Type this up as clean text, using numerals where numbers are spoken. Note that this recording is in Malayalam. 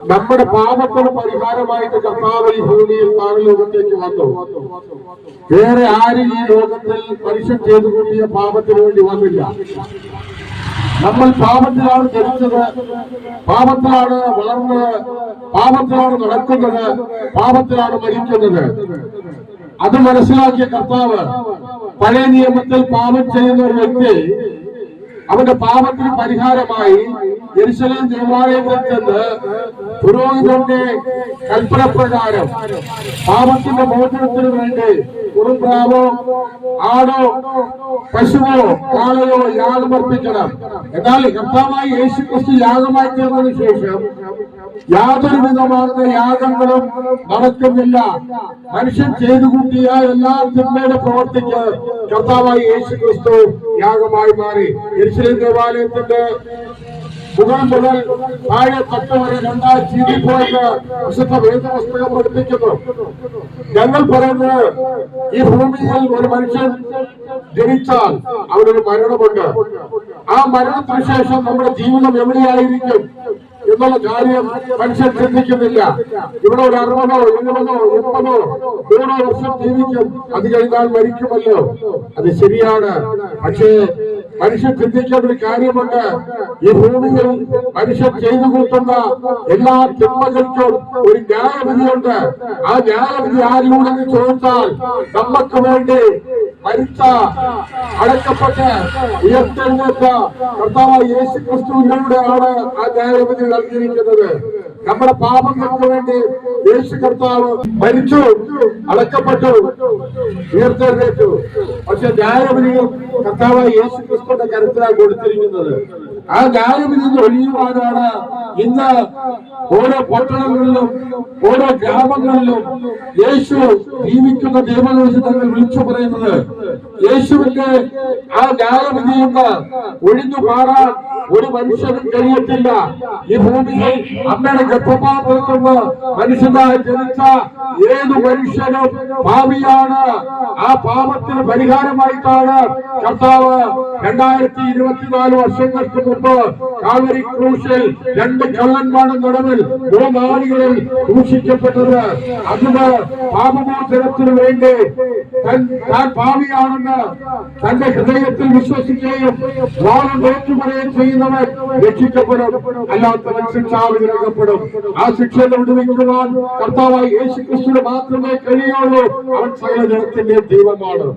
നമ്മുടെ പാപത്തിന് പരിഹാരമായിട്ട് കർത്താവ് ഈ ഭൂമിയിൽ താഴലോകത്തേക്ക് വന്നു. വേറെ ആരും ഈ ലോകത്തിൽ മനുഷ്യൻ ചെയ്തു കൂട്ടിയ പാപത്തിന് വേണ്ടി വന്നില്ല. നമ്മൾ പാപത്തിലാണ് ജനിച്ചത്, പാപത്തിലാണ് വളർന്നത്, പാപത്തിലാണ് നടക്കുന്നത്, പാപത്തിലാണ് മരിക്കുന്നത്. അത് മനസ്സിലാക്കിയ കർത്താവ് പഴയ നിയമത്തിൽ പാപം ചെയ്യുന്ന ഒരു വ്യക്തി അവന്റെ പാപത്തിന് പരിഹാരമായി യെരൂശലേം ദേവാലയത്തിൽ ചെന്ന് പുരോഹിതന്റെ കൽപ്പന പ്രകാരം പാപത്തിന്റെ മോചനത്തിന് വേണ്ടി കുറുമ്പ്രാവോ ആടോ പശുവോ കാളയോ യാഗമർപ്പിക്കണം. എന്നാൽ കർത്താവായി യേശുക്രിസ്തു യാഗമായി തീർന്നതിനു ശേഷം യാതൊരു വിധമാകുന്ന യാഗങ്ങളും നടക്കുന്നില്ല. മനുഷ്യൻ ചെയ്തു കൂട്ടിയ എല്ലാ തിന്മയുടെ പ്രവർത്തിക്ക് കർത്താവായി യേശുക്രിസ്തു യാഗമായി മാറി. യെരൂശലേം ദേവാലയത്തിന്റെ മുകൾ മുതൽ താഴെ തൊട്ട് വരെ 2000 CD പോയിട്ട് വിശുദ്ധ വേദപുസ്തകം പഠിപ്പിക്കുന്നു. ഞങ്ങൾ പറയുന്നത് ഈ ഭൂമിയിൽ ഒരു മനുഷ്യൻ ജനിച്ചാൽ അവനൊരു മരണമുണ്ട്. ആ മരണത്തിന് ശേഷം നമ്മുടെ ജീവിതം എവിടെയായിരിക്കും എന്നുള്ള കാര്യം മനുഷ്യൻ ചിന്തിക്കുന്നില്ല. ഇവിടെ ഒരു 60, 70, 80, 100 വർഷം ജീവിക്കും, അത് കഴിഞ്ഞാൽ മരിക്കുമല്ലോ. അത് ശരിയാണ്. പക്ഷേ മനുഷ്യൻ ചിന്തിക്കേണ്ട ഒരു കാര്യമുണ്ട്. ഈ ഭൂമിയിൽ മനുഷ്യൻ ചെയ്തു കൂട്ടുന്ന എല്ലാ തിന്മകൾക്കും ഒരു ന്യായവിധിയുണ്ട്. ആ ന്യായവിധി ആരിലൂടെ ചോദിച്ചാൽ നമുക്ക് വേണ്ടി മരിച്ച, അടക്കപ്പെട്ട് ഉയർത്തെഴുന്നേറ്റ കർത്താവായ യേശുക്രിസ്തുവിലൂടെയാണ് ആ ന്യായവിധി നൽകിയിരിക്കുന്നത്. നമ്മുടെ പാപങ്ങൾക്ക് വേണ്ടി യേശു കർത്താവ് മരിച്ചു, അടക്കപ്പെട്ടു, ഉയർത്തെഴുന്നേറ്റു. പക്ഷെ ന്യായവിധിയും കർത്താവായ യേശുക്രിസ്തുവിന്റെ കരുത്തിലാണ് കൊടുത്തിരിക്കുന്നത്. ആ ന്യായവിധി ഒഴിയുവാനാണ് ഇന്ന് ഓരോ പട്ടണങ്ങളിലും ഓരോ ഗ്രാമങ്ങളിലും യേശു ജീവിക്കുന്ന ദൈവദൂഷണങ്ങൾ വിളിച്ചു പറയുന്നത്. യേശുവിന്റെ ആ ന്യായവിധിയിൽ നിന്ന് ഒഴിഞ്ഞു മാറാൻ ഒരു മനുഷ്യനും കഴിയത്തില്ല. ഈ ഭൂമിയിൽ അമ്മയുടെ ഗർഭപാത്രത്തിന് മനുഷ്യനായി ജനിച്ച ഏതു മനുഷ്യനും പാപിയാണ്. ആ പാപത്തിന് പരിഹാരമായിട്ടാണ് കർത്താവ് 2024 വർഷങ്ങൾക്ക് മുമ്പ് കാൽവരി ക്രൂശിൽ 2 കള്ളന്മാരുടെ നടുവിൽ 3 ആളുകളിൽ ക്രൂശിക്കപ്പെട്ടത്. അതിന് പാപമോചനത്തിന് വേണ്ടി താൻ പാപിയാണെന്ന് തന്റെ ഹൃദയത്തിൽ വിശ്വസിക്കുകയും വാദം ഏറ്റുപറയുകയും ചെയ്യുന്നവൻ രക്ഷിക്കപ്പെടും, അല്ലാത്തവൻ ശിക്ഷാവിധിക്കപ്പെടും. ആ ശിക്ഷയെ വിടുവിക്കുവാൻ കർത്താവായ യേശുക്രിസ്തുവിന് മാത്രമേ കഴിയുള്ളൂ. അവൻ സകല ജനത്തിന്റെ ദൈവമാണ്.